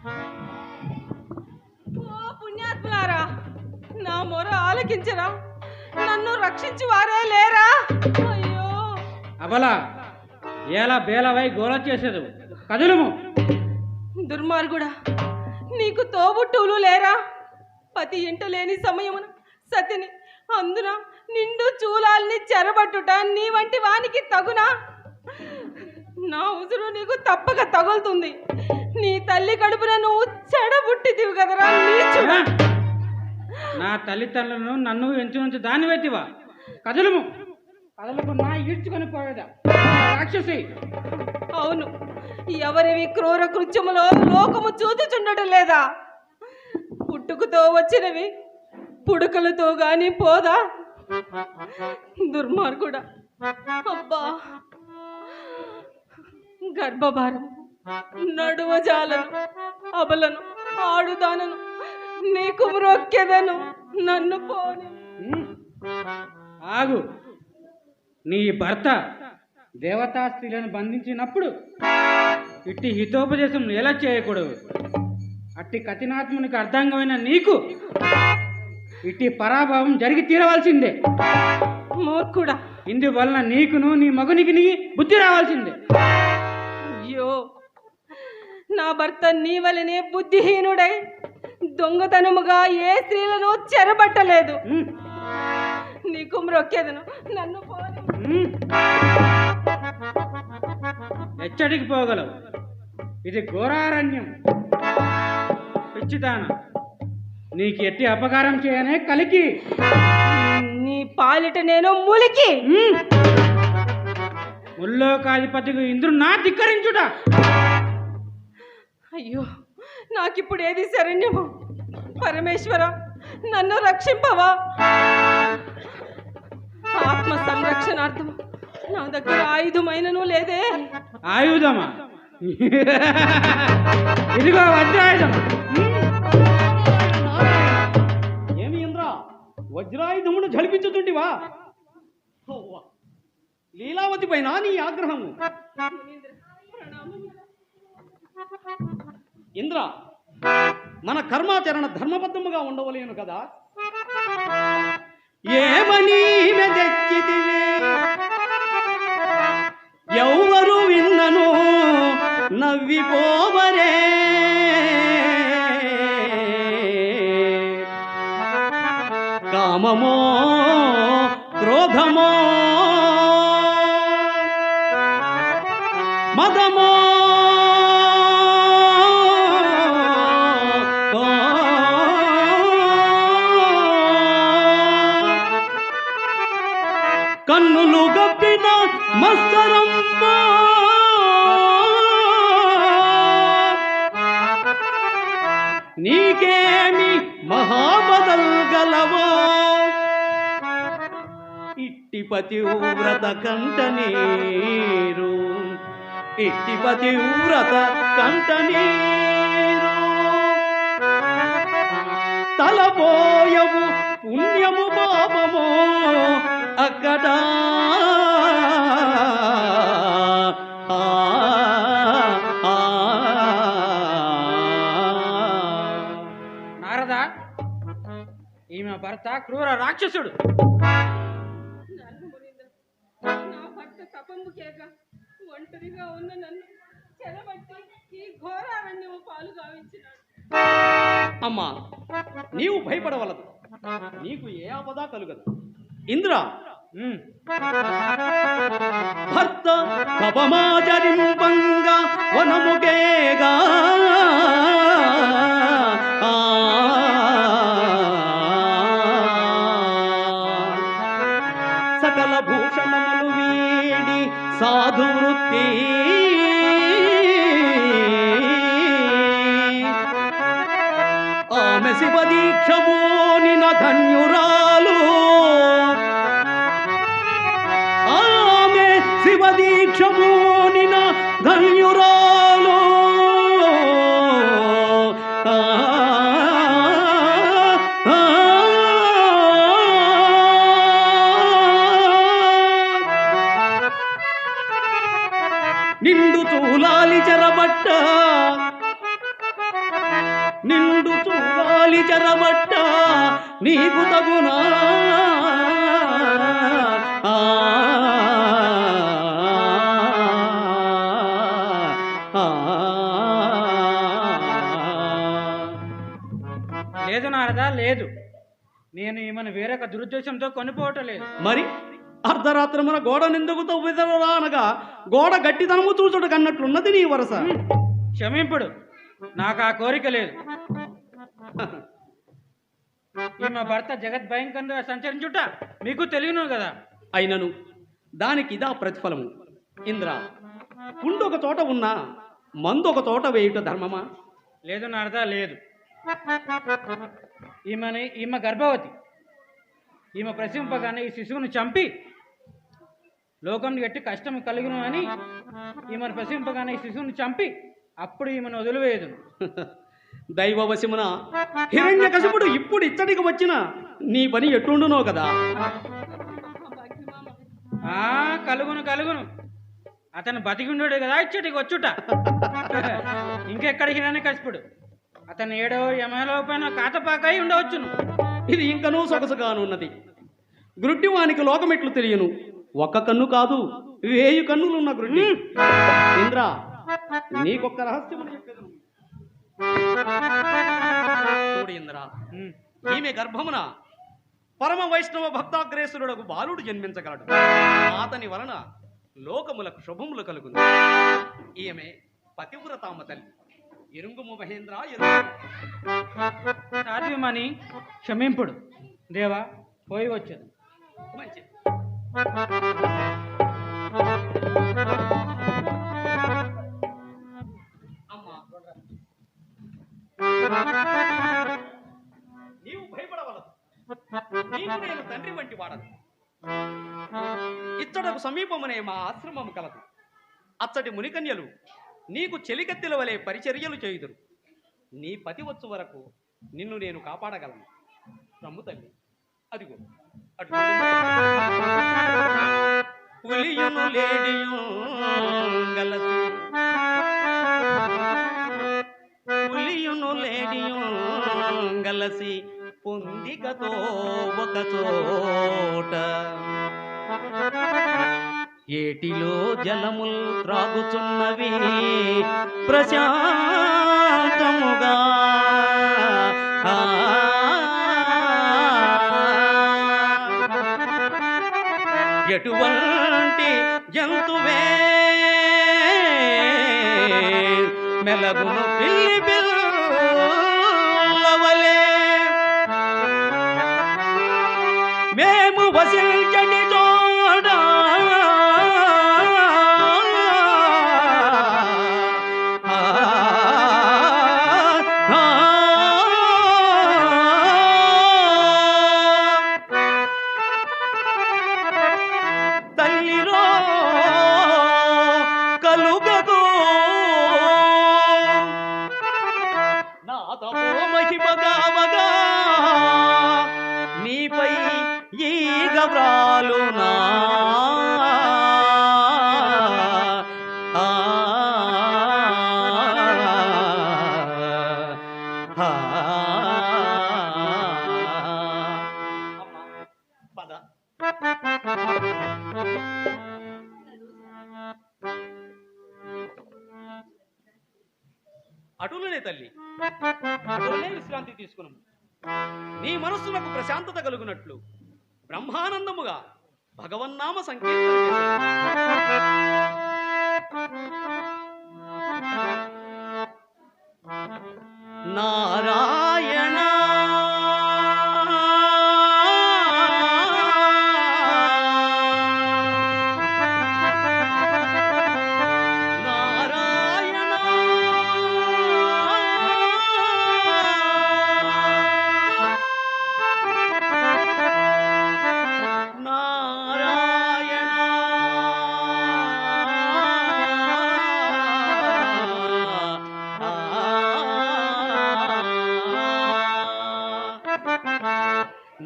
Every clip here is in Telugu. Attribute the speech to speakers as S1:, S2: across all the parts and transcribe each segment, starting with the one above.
S1: ఓ పుణ్యాత్ములారా, నా మొర ఆలకించరా, నన్ను రక్షించి వారే లేరా? అయ్యో
S2: అబలా, ఎలా బేలవై గోల చేసేదు, కదులుము.
S1: దుర్మార్గుడా, నీకు తోబుట్టువులు లేరా? పతి ఇంట లేని సమయమున సతిని, అందున నిండు చూలాల్ని చెరబట్టుట నీ వంటి వానికి తగునా? నా ఉసురు నీకు తప్పక తగులుతుంది. నీ తల్లి కడుపున నువ్వు చెడబుట్టిదివి కదరా నీచుడా.
S2: నా తల్లిదండ్రులను నన్ను ఎంచునుంచి దాన్ని పెట్టివా? కదులుము. కదలకు నా ఈడ్చుకొని పోయేదా రాక్షసి?
S1: అవును, ఎవరివి క్రూర కృత్యములో లోకము చూచుచుండటం లేదా? పుట్టుకతో వచ్చినవి పుడుకలతో గాని పోదా? దుర్మార్గుడా, అబ్బా, గర్భభారం, నడువజాలను, అబలను, ఆడుదానను, నీకు మ్రొక్కెదను, నన్ను పోని.
S2: ఆగు. నీ భర్త దేవతా స్త్రీలను బంధించినప్పుడు ఇట్టి హితోపదేశం ఎలా చేయకూడదు? అట్టి కఠినాత్మునికి అర్థంగమైన నీకు ఇట్టి పరాభావం జరిగి తీరవలసిందే.
S1: మూర్ఖుడా,
S2: ఇందువలన నీకును నీ మగునికి నీ బుద్ధి రావాల్సిందే.
S1: అయ్యో, నా భర్త నీ వలనే బుద్ధిహీనుడై దొంగతనముగా ఏ స్త్రీలను చెరబట్టలేదు. నీకు మ్రొక్కెదను, నన్ను పోని.
S2: ఎచ్చడికి పోగలవు? ఇది ఘోరారణ్యం. పిచ్చిదాన, నీకు ఎట్టి అపకారం చేయనే కలికి.
S1: నీ పాలిట నేను ములికి.
S2: ముల్లోకాధిపతికి ఇంద్రుడు నా ధిక్కరించుట.
S1: అయ్యో, నాకిప్పుడు ఏది శరణ్యము? పరమేశ్వర, నన్ను రక్షింపవా? ఆత్మ సంరక్షణార్థం నా దగ్గర ఆయుధమైనను లేదే.
S2: ఆయుధమా? ఇదిగో వజ్రాయుధం.
S3: ఏమి ఇంద్ర, వజ్రాయుధమును జలిపించుతుంటివా? లీలావతి పైన నీ ఆగ్రహము. ఇంద్ర, మన కర్మాచరణ ధర్మబద్ధముగా ఉండవలేను కదా. ఏమని మెదెక్కితివి, ఎవరు విన్నను నవ్విపోవరే. కామమో క్రోధమో మదమో కన్నులు గప్పిన మస్తరంబ నీకేమి మహాబదల్ గలవో. ఇట్టి పతివ్రత కంట నీరు, ఇట్టి పతివ్రత కంట నీరు. తలపోయవు పుణ్యము పాపమో అక్కడ.
S2: నారద, ఈమె భర్త క్రూర రాక్షసుడు.
S1: నా భర్త తపంబుకేక ఒంటరిగా ఉన్న నన్ను చెరబట్టి ఈ ఘోరారణ్యము పాలు గావించినాడు.
S3: అమ్మా, నీవు భయపడవలదు, నీకు ఏ ఆపద కలుగదు. ఇంద్ర, భర్త కపమాచరింపంగా వనముకేగా సకల భూషణములు వీడి సాధు వృత్తి ఆమె శివ దీక్షమోనిన ధన్యురాలు. ఆమె శివ దీక్షమోనిన ధన్యురాలు. నిండు చూలాలి చెరబట్ట నిండు చూడాలి చెరబట్ట నీకు తగునా ఆ, ఆ,
S2: లేదు నారదా, లేదు. నేను ఈమెను వేరొక దురుద్దేశంతో కొనిపోవటం లేదు.
S3: మరి అర్ధరాత్రమున గోడ నిందుకు తవ్విదరా అనగా గోడ గట్టితనము చూచుట కన్నట్లున్నది నీ వరస.
S2: క్షమింపుడు, నాకు ఆ కోరిక లేదు. ఈమె భర్త జగద్భయంకరంగా సంచరించుట మీకు తెలియను కదా.
S3: అయినను దానికి ఇదా ప్రతిఫలము. ఇంద్ర, పుండు ఒక చోట ఉన్నా మందు ఒక చోట వేయుట ధర్మమా?
S2: లేదు నారదా, లేదు. ఈమె గర్భవతి. ఈమె ప్రసవింపగానే ఈ శిశువును చంపి లోకం ఎట్టి కష్టం కలుగును అని ఈమెను ప్రసవింపగానే ఈ శిశువును చంపి అప్పుడు ఈమెను వదిలివేయదు.
S3: దైవవశమున హిరణ్యకశిపుడు ఇప్పుడు ఇచ్చడికి వచ్చిన నీ పని ఎట్లుండునో కదా.
S2: కలుగును కలుగును. అతను బతికిండు కదా ఇచ్చటికి వచ్చుట. ఇంకెక్కడ హిరణ్యకశిపుడు? అతను ఏడో యమలోపైన కాతపాకై ఉండవచ్చును.
S3: ఇది ఇంకనూ సొగసుగానున్నది. గ్రుడ్డివానికి లోకమెట్లు తెలియను. ఒక్క కన్ను కాదు, 1000 కన్నులున్న గ్రుడ్డి. ఇంద్ర, నీకొక్క రహస్యము చెప్పేది. చూడు ఇంద్ర, ఈమె గర్భమున పరమ వైష్ణవ భక్తాగ్రేసురుడకు బాలుడు జన్మించగలడు. అతని వలన లోకములకు శుభములు కలుగును. ఈమె పతివ్రతామ తల్లి. ఎరుంగుము మహేంద్ర,
S2: సాధ్యమని క్షమింపుడు. దేవా, పోయి వచ్చేది.
S3: మంచిది. అమ్మా, నీవు భయపడవలదు. నీకు నేను తండ్రి వంటి వాడను. ఇచ్చటకు సమీపమునే మా ఆశ్రమము కలదు. అచ్చటి మునికన్యలు నీకు చెలికత్తెల వలె పరిచర్యలు చేయుదురు. నీ పతి వచ్చు వరకు నిన్ను నేను కాపాడగలను. రమ్ము తల్లి, అదిగో అటు పులియును లేడియు గలసి, పులియును లేడియు గలసి పొందికతో ఒక చోట ఏటిలో జలముల్ త్రాగుచున్నవి ప్రశాంతముగా. ఎటువంటి జంతువే మెలగును పిల్లి పిల్లవలే మేము వసించని చోట తల్లిరో కలుగదు నాదమో మహిమగావగా నీపై ఈ గవ్రాలునా. పద. అటులనే తల్లి, అటులనే విశ్రాంతి తీసుకున్నాము. నీ మనస్సులకు ప్రశాంతత కలుగునట్లు బ్రహ్మానందముగా భగవన్నామ సంకీర్తన నారాయణ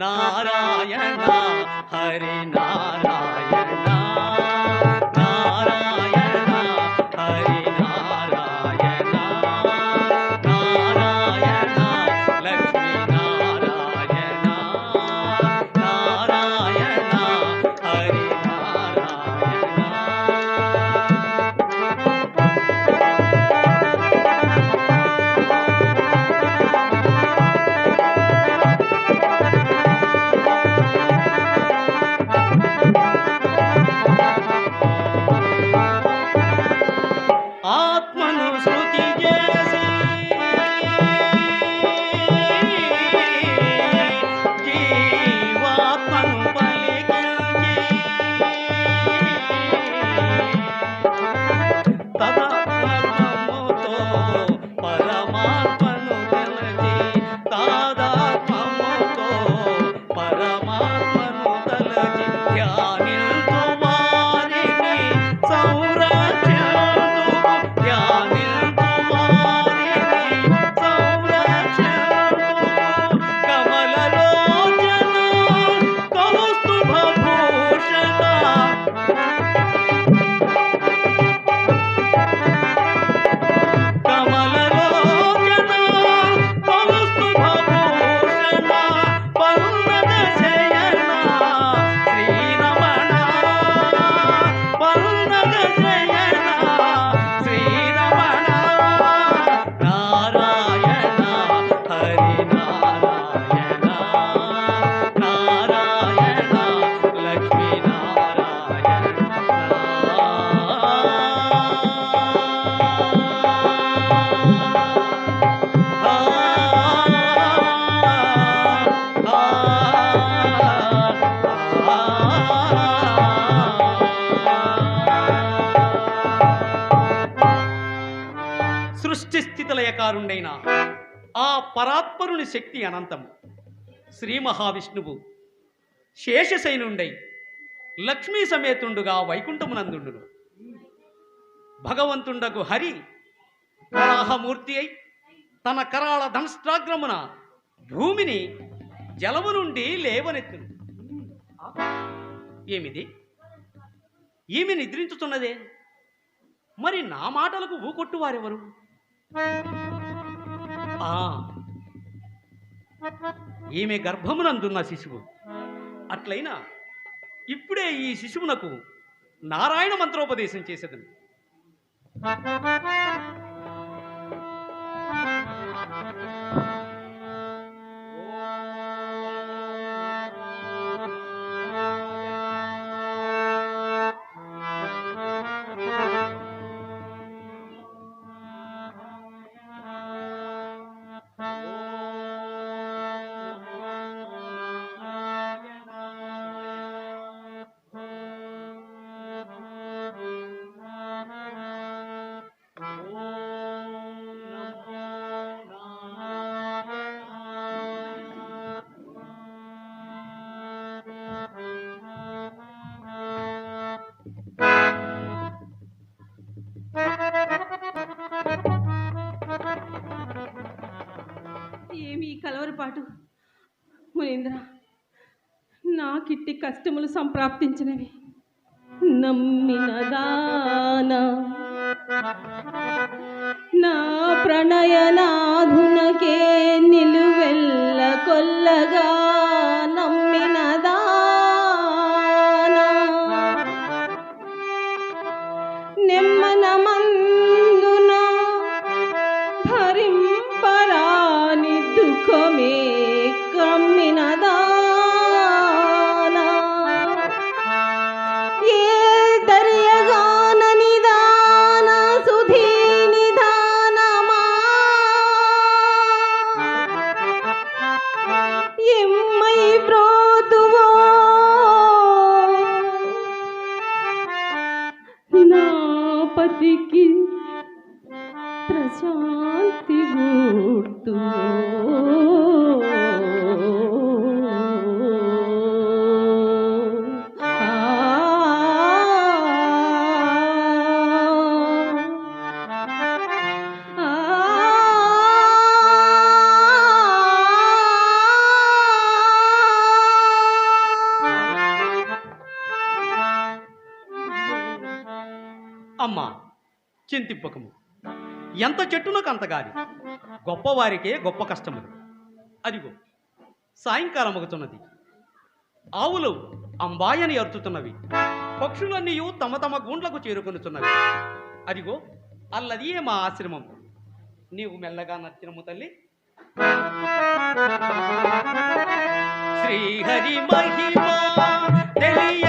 S3: నారాయణ హరి నారాయణ నారాయణ హరి నారాయణ నారాయణ పరమాత్మను తలచి తాదాత్మ్యముతో పరమాత్మను తలచి ధ్యానించు వారిని సంరక్షించు ధ్యానించు వారిని సంరక్షించు కమలలోచన కౌస్తుభభూషణ సృష్టి స్థితిలయకారుండైన ఆ పరాత్పరుని శక్తి అనంతము. శ్రీ మహావిష్ణువు శేషశైనుండై లక్ష్మీ సమేతుండుగా వైకుంఠమునందుండును. భగవంతుండగు హరి వరాహమూర్తి అయి తన కరాళ ధనస్ట్రాగ్రమున భూమిని జలము నుండి లేవనెత్తును. ఏమిది? ఈమె నిద్రించుతున్నదే, మరి నా మాటలకు ఊకొట్టు వారెవరు? ఈమె గర్భమునందున్న శిశువు. అట్లయినా ఇప్పుడే ఈ శిశువునకు నారాయణ మంత్రోపదేశం చేసేదను.
S1: ఏమి కలవరపాటు మునీంద్ర, నాకిట్టి కష్టములు సంప్రాప్తించినవి. నమ్మిన దానా నా ప్రణయనాధునకే నిలువెల్ల కొల్లగా నమ్మిన దానా నెమ్మనమందున భరింపరాని దుఃఖమే కమ్మిన దానా ఏ దర్యగాన నిదాన సుధీ నిదానమా ఎమ్మై బ్రోతువో నా పతికి ప్రశాంతి గూర్తు
S3: అమ్మా, చింతింపకము. ఎంత చెట్టునకు అంత గాలి. గొప్పవారికే గొప్ప కష్టములు. అదిగో సాయంకాలం అగుతున్నది. ఆవులు అంబాయని అరుతున్నవి. పక్షులన్నీ తమ తమ గూండ్లకు చేరుకొనుతున్నవి. అదిగో అల్లదియే మా ఆశ్రమం. నీవు మెల్లగా నచ్చినము తల్లి. శ్రీహరి మహిమా తెలియ